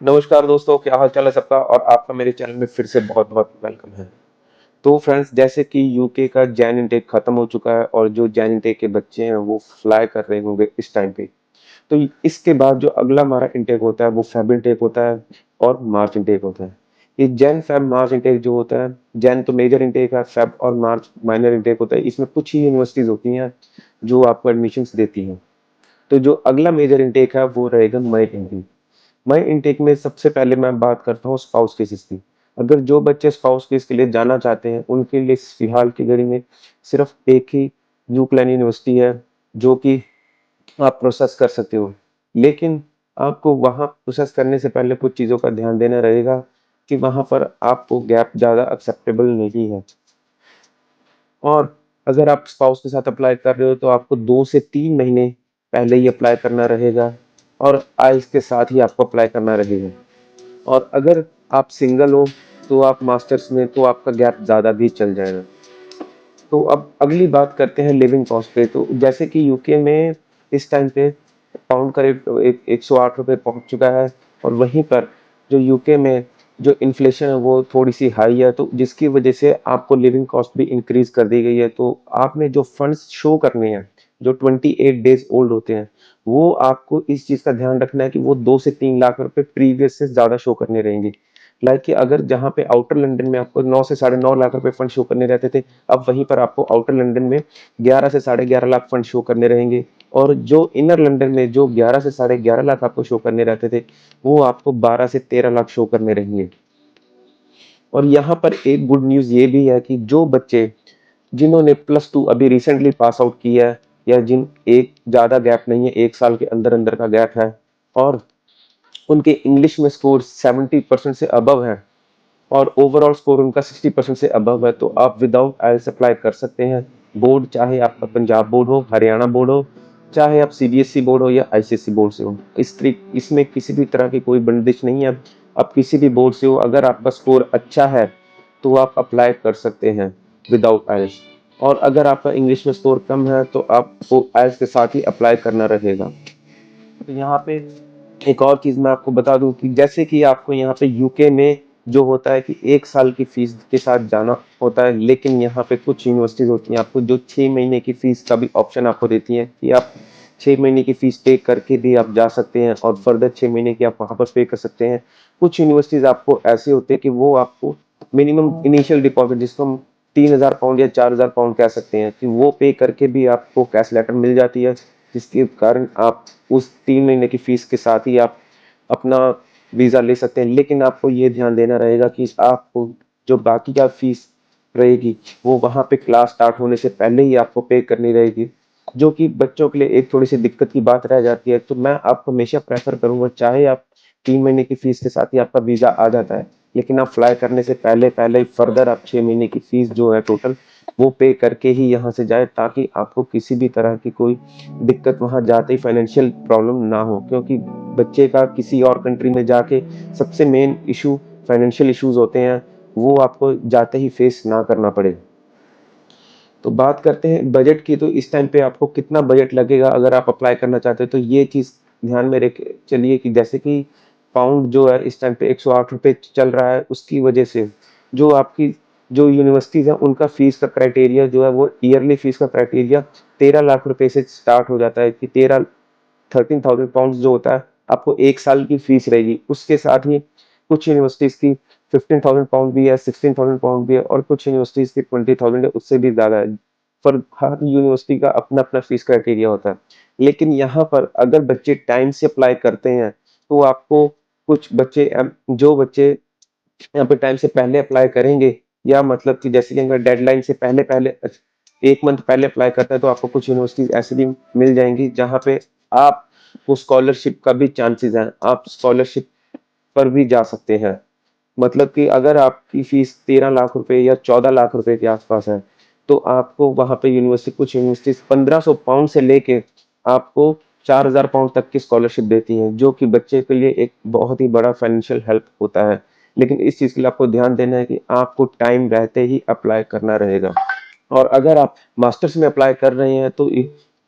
नमस्कार दोस्तों, क्या हाल चाल है सबका। और आपका मेरे चैनल में फिर से बहुत बहुत वेलकम है। तो फ्रेंड्स, जैसे कि यूके का जैन इनटेक खत्म हो चुका है और जो जैन इनटेक के बच्चे हैं वो फ्लाई कर रहे होंगे इस टाइम पे। तो इसके बाद जो अगला हमारा इनटेक होता है वो फेब इनटेक होता है और मार्च इनटेक होता है। ये जैन फेब मार्च इनटेक जो होता है, जैन तो मेजर इनटेक है, फेब और मार्च माइनर इनटेक होता है। इसमें कुछ ही यूनिवर्सिटीज होती हैं जो आपको एडमिशन्स देती हैं। तो जो अगला मेजर इनटेक है वो रहेगा मई इनटेक। मई इनटेक में सबसे पहले मैं बात करता हूँ स्पाउस केसेस की। अगर जो बच्चे स्पाउस केस के लिए जाना चाहते हैं उनके लिए फिलहाल की घड़ी में सिर्फ एक ही यूक्लेन यूनिवर्सिटी है जो कि आप प्रोसेस कर सकते हो। लेकिन आपको वहाँ प्रोसेस करने से पहले कुछ चीज़ों का ध्यान देना रहेगा कि वहाँ पर आपको गैप ज़्यादा एक्सेप्टेबल नहीं है। और अगर आप स्पाउस के साथ अप्लाई कर रहे हो तो आपको 2 से 3 महीने पहले ही अप्लाई करना रहेगा और आइल्स के साथ ही आपको अप्लाई करना रहेगा। और अगर आप सिंगल हो तो आप मास्टर्स में तो आपका गैप ज़्यादा भी चल जाएगा। तो अब अगली बात करते हैं लिविंग कॉस्ट पे। तो जैसे कि यूके में इस टाइम पे पाउंड का रेट 108 रुपये पहुंच चुका है। और वहीं पर जो यूके में जो इन्फ्लेशन है वो थोड़ी सी हाई है, तो जिसकी वजह से आपको लिविंग कॉस्ट भी इंक्रीज कर दी गई है। तो आपने जो फंड्स शो करने हैं जो 28 डेज ओल्ड होते हैं, वो आपको इस चीज़ का ध्यान रखना है कि वो 2 से 3 लाख रुपए प्रीवियस से ज़्यादा शो करने रहेंगे। लाइक कि अगर जहाँ पे आउटर लंदन में आपको 9 से 9.5 लाख रुपए फंड शो करने रहते थे, अब वहीं पर आपको आउटर लंदन में 11 से 11.5 लाख फंड शो करने रहेंगे। और जो इनर लंदन में जो 11 से 11.5 लाख आपको शो करने रहते थे, वो आपको 12 से 13 लाख शो करने रहेंगे। और यहाँ पर एक गुड न्यूज़ ये भी है कि जो बच्चे जिन्होंने +2 अभी रिसेंटली पास आउट किया है, या जिन एक ज़्यादा गैप नहीं है, 1 साल के अंदर अंदर का गैप है, और उनके इंग्लिश में स्कोर 70% से अबव है और ओवरऑल स्कोर उनका 60% से अबव है, तो आप विदाउट आइल्स अप्लाई कर सकते हैं। बोर्ड चाहे आपका पंजाब बोर्ड हो, हरियाणा बोर्ड हो, चाहे आप सीबीएसई बोर्ड हो या आईसीएसई बोर्ड से हो। इसमें किसी भी तरह की कोई बंदिश नहीं है। आप किसी भी बोर्ड से हो, अगर आपका स्कोर अच्छा है तो आप अप्लाई कर सकते हैं विदाउट आइल्स। और अगर आपका इंग्लिश में स्कोर कम है तो आपको आइल्स के साथ ही अप्लाई करना रहेगा। तो यहाँ पे एक और चीज मैं आपको बता दूं कि जैसे कि आपको यहाँ पे यूके में जो होता है कि 1 साल की फीस के साथ जाना होता है, लेकिन यहाँ पे कुछ यूनिवर्सिटीज होती हैं आपको जो 6 महीने की फीस का भी ऑप्शन आपको देती हैं कि आप 6 महीने की फीस पे करके भी आप जा सकते हैं और फर्दर 6 महीने की आप वहाँ पर पे कर सकते हैं। कुछ यूनिवर्सिटीज आपको ऐसे होते हैं कि वो आपको मिनिमम इनिशियल डिपॉजिट, जिसको हम 3,000 पाउंड या 4,000 पाउंड कह सकते हैं, कि वो पे करके भी आपको कैश लेटर मिल जाती है, जिसके कारण आप उस 3 महीने की फीस के साथ ही आप अपना वीज़ा ले सकते हैं। लेकिन आपको ये ध्यान देना रहेगा कि आपको जो बाकी का फीस रहेगी वो वहाँ पे क्लास स्टार्ट होने से पहले ही आपको पे करनी रहेगी, जो कि बच्चों के लिए एक थोड़ी सी दिक्कत की बात रह जाती है। तो मैं आपको हमेशा प्रेफर करूंगा, चाहे आप 3 महीने की फीस के साथ ही आपका वीज़ा आ जाता है, लेकिन आप फ्लाई करने से पहले पहले फर्दर आप 6 महीने की फीस जो है टोटल वो पे करके ही यहाँ से जाए, ताकि आपको किसी भी तरह की कोई दिक्कत वहाँ जाते ही फाइनेंशियल प्रॉब्लम ना हो। क्योंकि बच्चे का किसी और कंट्री में जाके सबसे मेन इशू फाइनेंशियल इश्यूज होते हैं, वो आपको जाते ही फेस ना करना पड़े। तो बात करते हैं बजट की। तो इस टाइम पे आपको कितना बजट लगेगा अगर आप अप्लाई करना चाहते हो, तो ये चीज़ ध्यान में रख चलिए कि जैसे कि पाउंड जो है इस टाइम पे 108 रुपये चल रहा है, उसकी वजह से जो आपकी जो यूनिवर्सिटीज़ हैं उनका फीस का क्राइटेरिया जो है वो ईयरली फीस का क्राइटेरिया 13 लाख रुपए से स्टार्ट हो जाता है, कि 13,000 पाउंड जो होता है आपको 1 साल की फीस रहेगी। उसके साथ ही कुछ यूनिवर्सिटीज की 15,000 पाउंड भी है, 16,000 पाउंड भी है, और कुछ यूनिवर्सिटीज की 20,000 है, उससे भी ज्यादा है। पर हर यूनिवर्सिटी का अपना अपना फीस क्राइटेरिया होता है। लेकिन यहाँ पर अगर बच्चे टाइम से अप्लाई करते हैं तो आपको कुछ बच्चे जो बच्चे यहाँ पे टाइम से पहले अप्लाई करेंगे, या मतलब कि जैसे कि अगर डेडलाइन से पहले पहले 1 मंथ पहले अप्लाई करता है, तो आपको कुछ यूनिवर्सिटीज ऐसी भी मिल जाएंगी जहाँ पे आप को स्कॉलरशिप का भी चांसेस हैं, आप स्कॉलरशिप पर भी जा सकते हैं। मतलब कि अगर आपकी फीस 13 लाख रुपए या 14 लाख रुपए के आसपास है, तो आपको वहाँ पे यूनिवर्सिटी कुछ यूनिवर्सिटीज 1,500 पाउंड से लेके आपको 4,000 पाउंड तक की स्कॉलरशिप देती हैं, जो कि बच्चे के लिए एक बहुत ही बड़ा फाइनेंशियल हेल्प होता है। लेकिन इस चीज़ के लिए आपको ध्यान देना है कि आपको टाइम रहते ही अप्लाई करना रहेगा। और अगर आप मास्टर्स में अप्लाई कर रहे हैं तो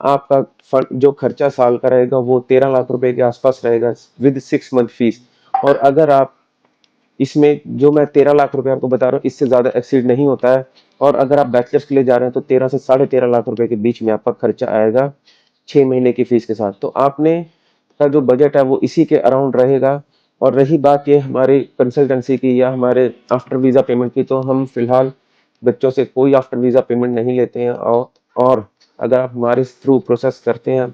आपका जो खर्चा साल का रहेगा वो 13 लाख रुपए के आसपास रहेगा विद 6 मंथ फीस। और अगर आप इसमें जो मैं 13 लाख रुपए आपको बता रहा हूँ इससे ज्यादा एक्सीड नहीं होता है। और अगर आप बैचलर्स के लिए जा रहे हैं तो 13 से 13.5 लाख रुपए के बीच में आपका खर्चा आएगा 6 महीने की फीस के साथ। तो आपने का जो बजट है वो इसी के अराउंड रहेगा। और रही बात ये हमारी कंसल्टेंसी की या हमारे आफ्टर वीजा पेमेंट की, तो हम फिलहाल बच्चों से कोई आफ्टर वीजा पेमेंट नहीं लेते हैं। और अगर आप हमारे थ्रू प्रोसेस करते हैं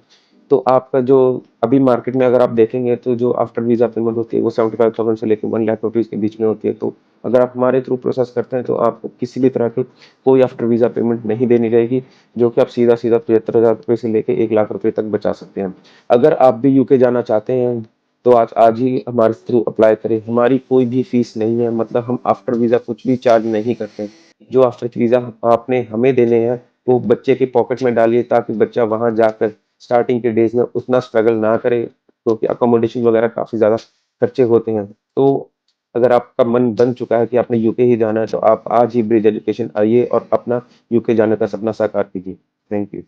तो आपका जो अभी मार्केट में अगर आप देखेंगे तो जो आफ्टर वीजा पेमेंट होती है वो 75,000 से लेकर 1 लाख रुपीज के बीच में होती है। तो अगर आप हमारे थ्रू प्रोसेस करते हैं तो आपको किसी भी तरह की कोई आफ्टर वीजा पेमेंट नहीं देनी रहेगी, जो कि आप सीधा सीधा 75,000 रुपये से लेकर 1 लाख रुपए तक बचा सकते हैं। अगर आप भी यूके जाना चाहते हैं तो आज आज ही हमारे थ्रू अप्लाई करें। हमारी कोई भी फीस नहीं है, मतलब हम आफ्टर वीजा कुछ भी चार्ज नहीं करते। जो आफ्टर वीजा आपने हमें देने हैं वो बच्चे के पॉकेट में डालिए, ताकि बच्चा वहां जाकर स्टार्टिंग के डेज में उतना स्ट्रगल ना करे, क्योंकि अकोमोडेशन वगैरह काफी ज्यादा खर्चे होते हैं। तो अगर आपका मन बन चुका है कि आपने यूके ही जाना है तो आप आज ही ब्रिज एजुकेशन आइए और अपना यूके जाने का सपना साकार कीजिए। Thank you.